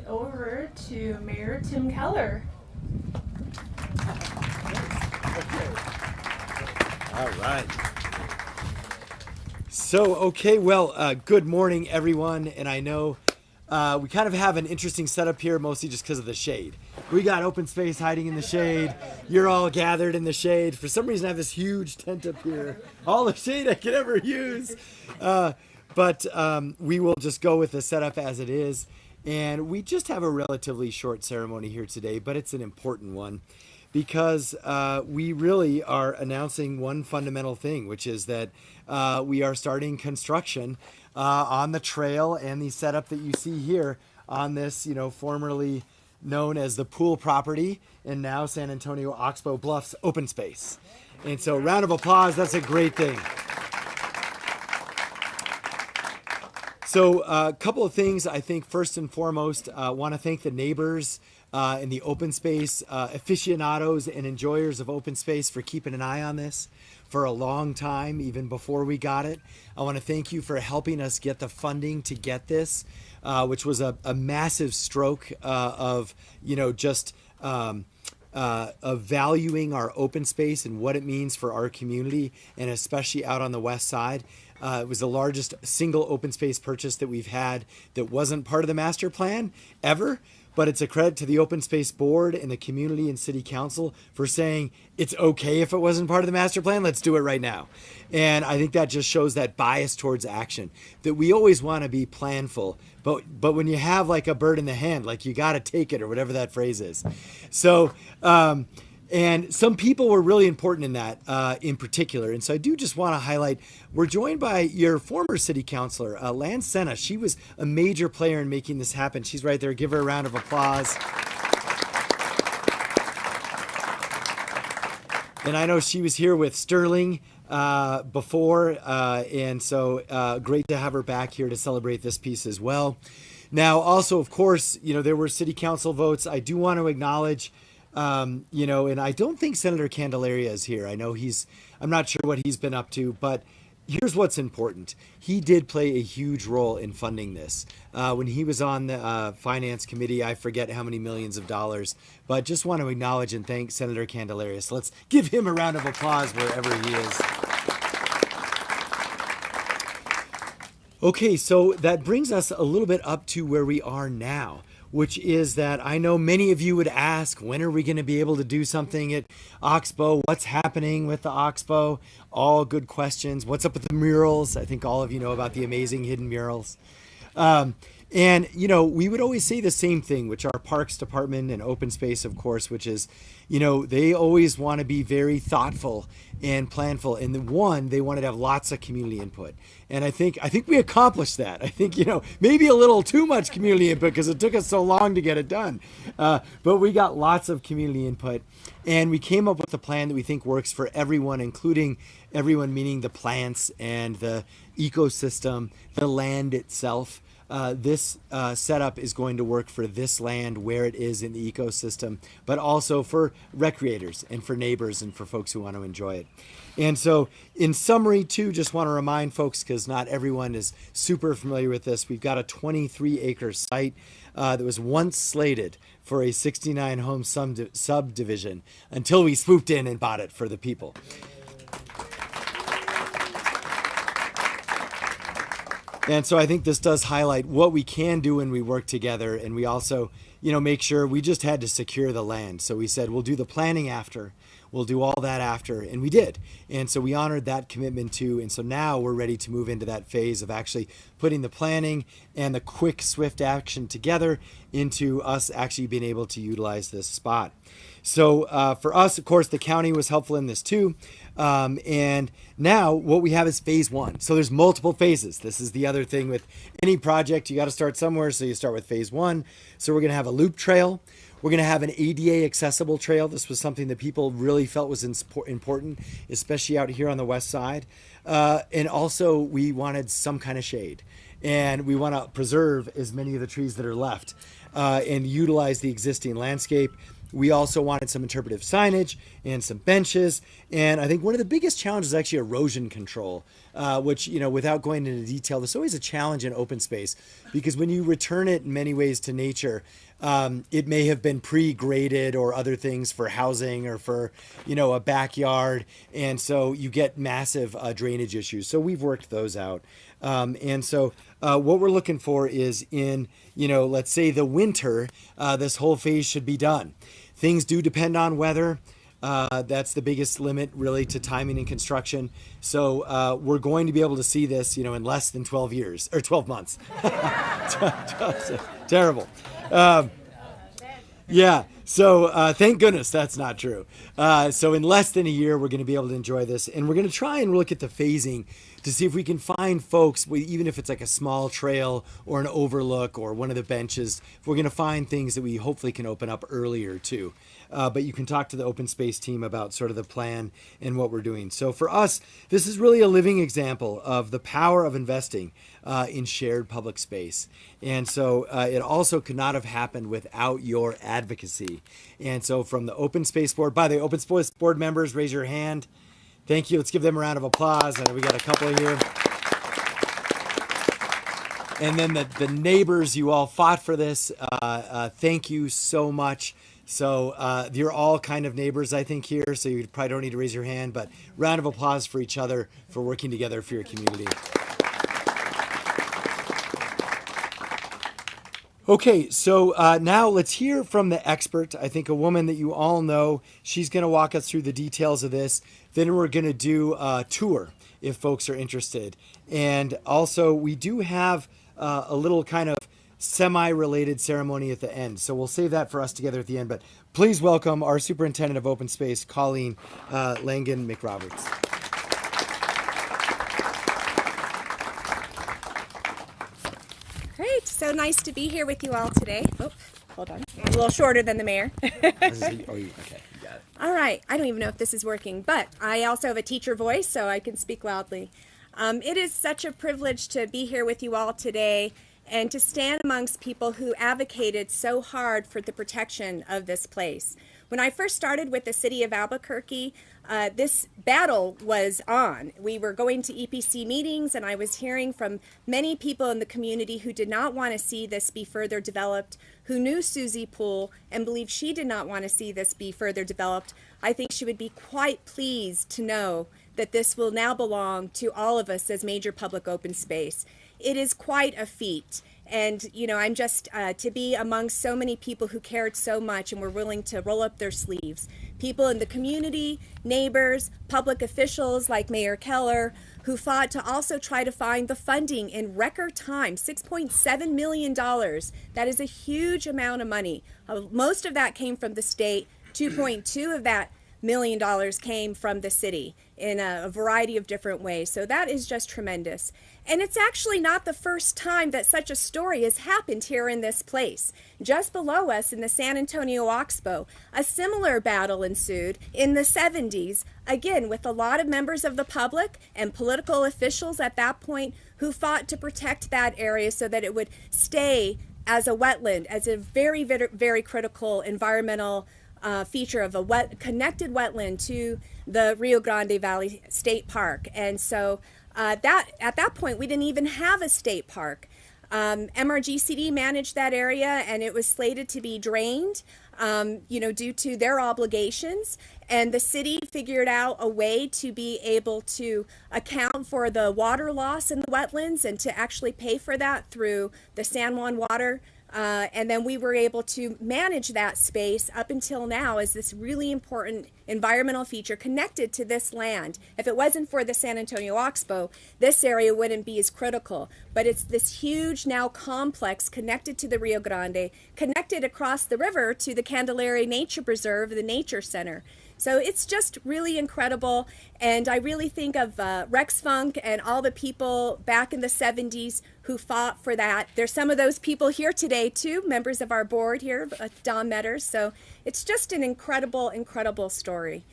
it over to Mayor Tim Keller. Okay. All right. So, okay, well, good morning, everyone. And I know we kind of have an interesting setup here, mostly just because of the shade. We got open space hiding in the shade. You're all gathered in the shade. For some reason, I have this huge tent up here. All the shade I could ever use. But we will just go with the setup as it is. And we just have a relatively short ceremony here today, but it's an important one because we really are announcing one fundamental thing, which is that we are starting construction on the trail and the setup that you see here on this, formerly known as the pool property and now San Antonio Oxbow Bluffs open space. And so round of applause, that's a great thing. So a couple of things, I think first and foremost, want to thank the neighbors in the open space, aficionados and enjoyers of open space for keeping an eye on this for a long time, even before we got it. I want to thank you for helping us get the funding to get this, which was a massive stroke of valuing our open space and what it means for our community, and especially out on the west side. It was the largest single open space purchase that we've had that wasn't part of the master plan ever. But it's a credit to the Open Space Board and the community and city council for saying it's okay if it wasn't part of the master plan, let's do it right now. And I think that just shows that bias towards action, that we always want to be planful, but when you have like a bird in the hand, like you got to take it, or whatever that phrase is. So, and some people were really important in that in particular. And so I do just want to highlight, we're joined by your former city councilor, Lan Senna. She was a major player in making this happen. She's right there. Give her a round of applause. And I know she was here with Sterling before. And so great to have her back here to celebrate this piece as well. Now, also, of course, there were city council votes. I do want to acknowledge and I don't think Senator Candelaria is here. I know I'm not sure what he's been up to, but here's what's important. He did play a huge role in funding this. When he was on the finance committee, I forget how many millions of dollars, but just want to acknowledge and thank Senator Candelaria. So let's give him a round of applause wherever he is. Okay, so that brings us a little bit up to where we are now, which is that I know many of you would ask, when are we going to be able to do something at Oxbow? What's happening with the Oxbow? All good questions. What's up with the murals? I think all of you know about the amazing hidden murals. And, we would always say the same thing, which our Parks Department and Open Space, of course, which is, they always want to be very thoughtful and planful. And they wanted to have lots of community input. And I think we accomplished that. I think, maybe a little too much community input because it took us so long to get it done. But we got lots of community input. And we came up with a plan that we think works for everyone, including everyone, meaning the plants and the ecosystem, the land itself. This setup is going to work for this land where it is in the ecosystem, but also for recreators and for neighbors and for folks who want to enjoy it. And so in summary, too, just want to remind folks, because not everyone is super familiar with this, we've got a 23-acre site that was once slated for a 69-home subdivision until we swooped in and bought it for the people. And so I think this does highlight what we can do when we work together. And we also, make sure we just had to secure the land. So we said, we'll do the planning after. We'll do all that after. And we did. And so we honored that commitment too. And so now we're ready to move into that phase of actually putting the planning and the quick, swift action together into us actually being able to utilize this spot. So for us, of course, the county was helpful in this too. And now what we have is phase one. So there's multiple phases. This is the other thing with any project. You got to start somewhere. So you start with phase one. So we're going to have a loop trail. We're going to have an ADA accessible trail. This was something that people really felt was important, especially out here on the west side. And also we wanted some kind of shade. And we want to preserve as many of the trees that are left and utilize the existing landscape. We also wanted some interpretive signage and some benches. And I think one of the biggest challenges is actually erosion control, which, without going into detail, there's always a challenge in open space because when you return it in many ways to nature, it may have been pre-graded or other things for housing or for, a backyard. And so you get massive drainage issues. So we've worked those out. And so what we're looking for is in, let's say the winter, this whole phase should be done. Things do depend on weather. That's the biggest limit really to timing and construction. So we're going to be able to see this, in less than 12 years or 12 months. Terrible. Yeah. So thank goodness that's not true. So in less than a year, we're going to be able to enjoy this. And we're going to try and look at the phasing to see if we can find folks, even if it's like a small trail or an overlook or one of the benches, if we're going to find things that we hopefully can open up earlier too. But you can talk to the open space team about sort of the plan and what we're doing. So for us, this is really a living example of the power of investing in shared public space. And so it also could not have happened without your advocacy. And so from the Open Space Board, by the way, Open Space Board members, raise your hand. Thank you. Let's give them a round of applause. We got a couple here. And then the neighbors, you all fought for this. Thank you so much. So you're all kind of neighbors, I think, here. So you probably don't need to raise your hand, but round of applause for each other for working together for your community. Okay, so now let's hear from the expert. I think a woman that you all know. She's going to walk us through the details of this. Then we're going to do a tour if folks are interested. And also, we do have a little kind of semi-related ceremony at the end. So we'll save that for us together at the end. But please welcome our Superintendent of Open Space, Colleen Langan McRoberts. Great. So nice to be here with you all today. Oh, hold on. I'm a little shorter than the mayor. Okay, you got it. All right. I don't even know if this is working, but I also have a teacher voice, so I can speak loudly. It is such a privilege to be here with you all today and to stand amongst people who advocated so hard for the protection of this place. When I first started with the city of Albuquerque, this battle was on. We were going to EPC meetings, and I was hearing from many people in the community who did not want to see this be further developed, who knew Susie Poole and believed she did not want to see this be further developed. I think she would be quite pleased to know that this will now belong to all of us as major public open space. It is quite a feat. And, I'm just to be among so many people who cared so much and were willing to roll up their sleeves. People in the community, neighbors, public officials like Mayor Keller, who fought to also try to find the funding in record time, $6.7 million. That is a huge amount of money. Most of that came from the state. 2.2 of that $1 million came from the city in a variety of different ways. So that is just tremendous. And it's actually not the first time that such a story has happened here in this place. Just below us in the San Antonio Oxbow, a similar battle ensued in the 70s, again with a lot of members of the public and political officials at that point who fought to protect that area so that it would stay as a wetland, as a very, very, very critical environmental feature of a connected wetland to the Rio Grande Valley State Park. And so that at that point, we didn't even have a state park. MRGCD managed that area, and it was slated to be drained, due to their obligations. And the city figured out a way to be able to account for the water loss in the wetlands and to actually pay for that through the San Juan Water. And then we were able to manage that space up until now as this really important environmental feature connected to this land. If it wasn't for the San Antonio Oxbow, this area wouldn't be as critical. But it's this huge now complex connected to the Rio Grande, connected across the river to the Candelaria Nature Preserve, the Nature Center. So it's just really incredible, and I really think of Rex Funk and all the people back in the 70s who fought for that. There's some of those people here today too, members of our board here, Don Metters. So it's just an incredible, incredible story.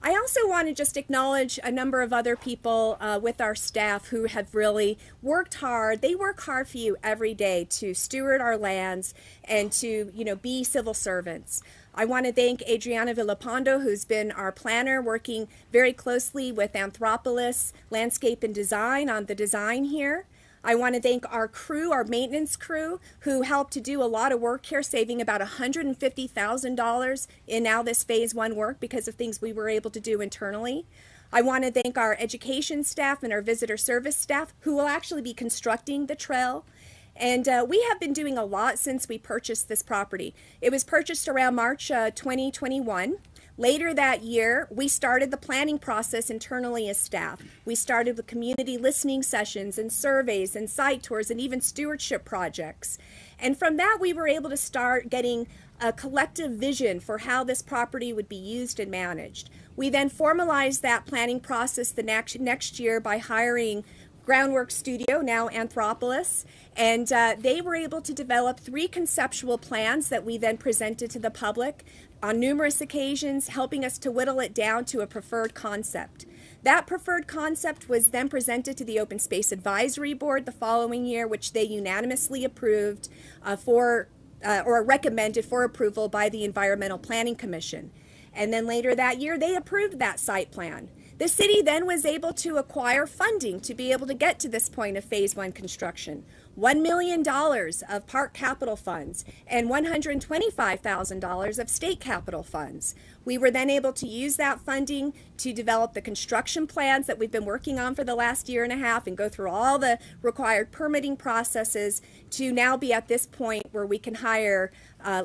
I also want to just acknowledge a number of other people with our staff who have really worked hard. They work hard for you every day to steward our lands and to, be civil servants. I want to thank Adriana Villapando, who's been our planner, working very closely with Anthropolis Landscape and Design on the design here. I want to thank our crew, our maintenance crew, who helped to do a lot of work here, saving about $150,000 in now this phase one work because of things we were able to do internally. I want to thank our education staff and our visitor service staff who will actually be constructing the trail. And we have been doing a lot since we purchased this property. It was purchased around March 2021. Later that year, we started the planning process internally as staff. We started with community listening sessions and surveys and site tours and even stewardship projects. And from that, we were able to start getting a collective vision for how this property would be used and managed. We then formalized that planning process the next year by hiring Groundwork Studio, now Anthropolis, and they were able to develop 3 conceptual plans that we then presented to the public on numerous occasions, helping us to whittle it down to a preferred concept. That preferred concept was then presented to the Open Space Advisory Board the following year, which they unanimously approved or recommended for approval by the Environmental Planning Commission. And then later that year, they approved that site plan. The city then was able to acquire funding to be able to get to this point of phase one construction. $1 million of park capital funds and $125,000 of state capital funds. We were then able to use that funding to develop the construction plans that we've been working on for the last year and a half and go through all the required permitting processes to now be at this point where we can hire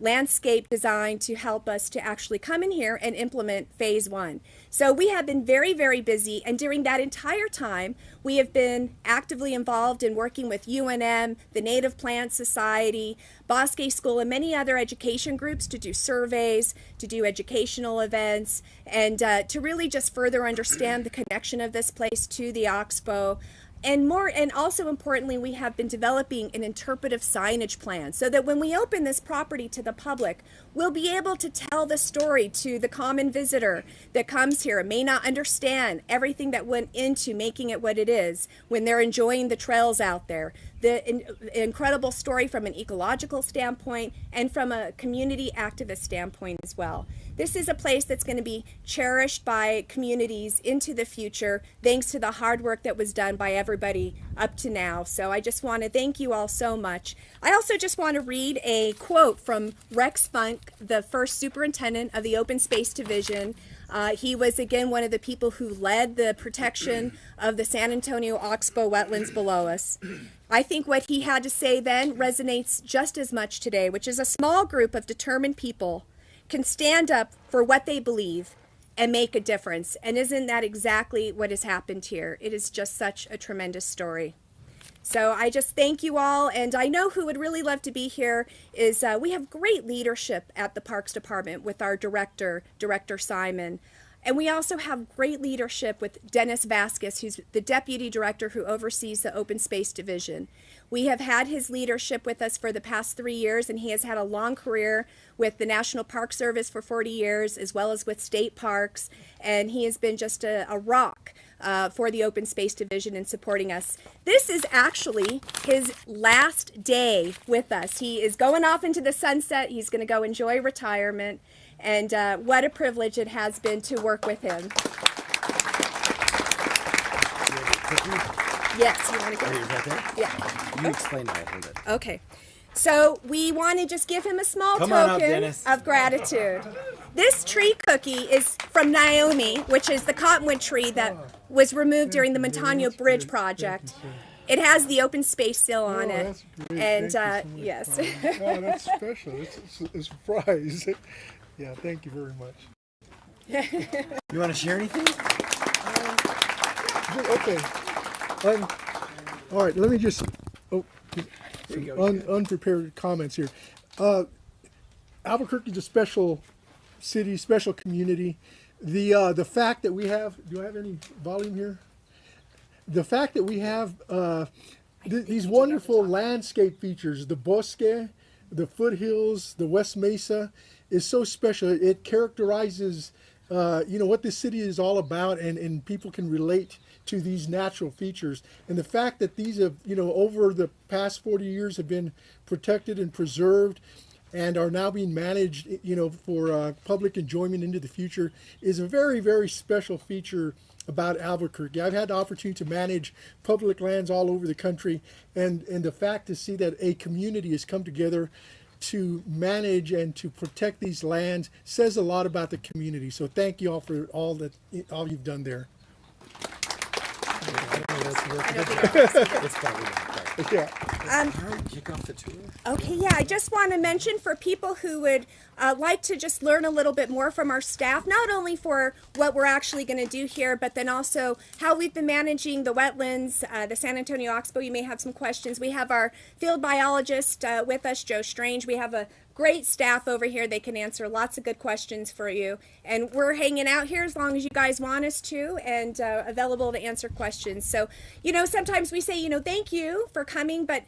landscape design to help us to actually come in here and implement phase one. So we have been very, very busy, and during that entire time, we have been actively involved in working with UNM, the Native Plant Society, Bosque School, and many other education groups to do surveys, to do educational events, and to really just further understand the connection of this place to the Oxbow. And also importantly, we have been developing an interpretive signage plan so that when we open this property to the public, we'll be able to tell the story to the common visitor that comes here and may not understand everything that went into making it what it is when they're enjoying the trails out there. The incredible story from an ecological standpoint and from a community activist standpoint as well. This is a place that's going to be cherished by communities into the future, thanks to the hard work that was done by everybody up to now. So I just want to thank you all so much. I also just want to read a quote from Rex Funk, the first superintendent of the Open Space Division. He was, again, one of the people who led the protection of the San Antonio Oxbow wetlands below us. I think what he had to say then resonates just as much today, which is a small group of determined people can stand up for what they believe and make a difference. And isn't that exactly what has happened here? It is just such a tremendous story. So I just thank you all, and I know who would really love to be here is we have great leadership at the Parks Department with our Director Simon. And we also have great leadership with Dennis Vasquez, who's the Deputy Director who oversees the Open Space Division. We have had his leadership with us for the past 3 years, and he has had a long career with the National Park Service for 40 years, as well as with state parks, and he has been just a rock for the Open Space Division in supporting us. This is actually his last day with us. He is going off into the sunset. He's going to go enjoy retirement, and what a privilege it has been to work with him. Yes, you want to go? Is that there? Yeah. You explain that a little bit. Okay. So we want to just give him a small token of gratitude. This tree cookie is from Naomi, which is the cottonwood tree that was removed during the Montano Bridge project. It has the open space seal on it. That's great. And Thank you so yes. much. Oh, that's special. It's a surprise. Yeah, thank you very much. You want to share anything? Okay. All right, let me just, Here you go. unprepared comments here. Albuquerque's a special city, special community. The fact that we have, do I have any volume here? The fact that we have these wonderful landscape features, the bosque, the foothills, the West Mesa, is so special. It characterizes what this city is all about, and people can relate to these natural features. And the fact that these have, over the past 40 years have been protected and preserved and are now being managed, for public enjoyment into the future is a very, very special feature about Albuquerque. I've had the opportunity to manage public lands all over the country, and the fact to see that a community has come together to manage and to protect these lands says a lot about the community. So thank you all for all you've done there. It's probably not. Yeah. Kick off the tour. Okay, yeah, I just want to mention for people who would like to just learn a little bit more from our staff, not only for what we're actually going to do here, but then also how we've been managing the wetlands, the San Antonio Oxbow. You may have some questions. We have our field biologist with us, Joe Strange. We have a great staff over here. They can answer lots of good questions for you. And we're hanging out here as long as you guys want us to, and available to answer questions. So, sometimes we say, thank you for coming, but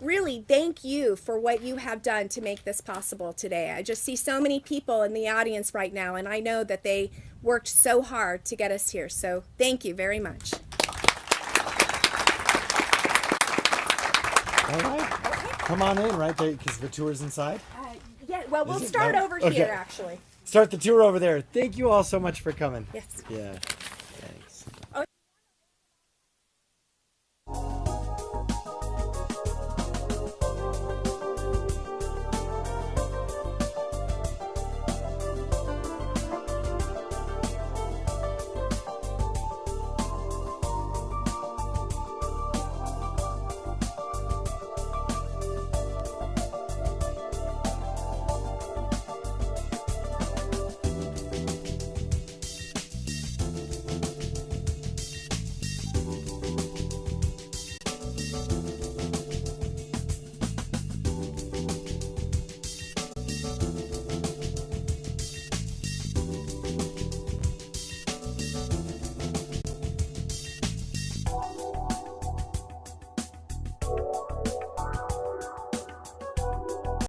really thank you for what you have done to make this possible today. I just see so many people in the audience right now, and I know that they worked so hard to get us here. So thank you very much. All right. Come on in, right there, because the tour's inside. Yeah, well, we'll start over here, actually. Start the tour over there. Thank you all so much for coming. Yes. Yeah.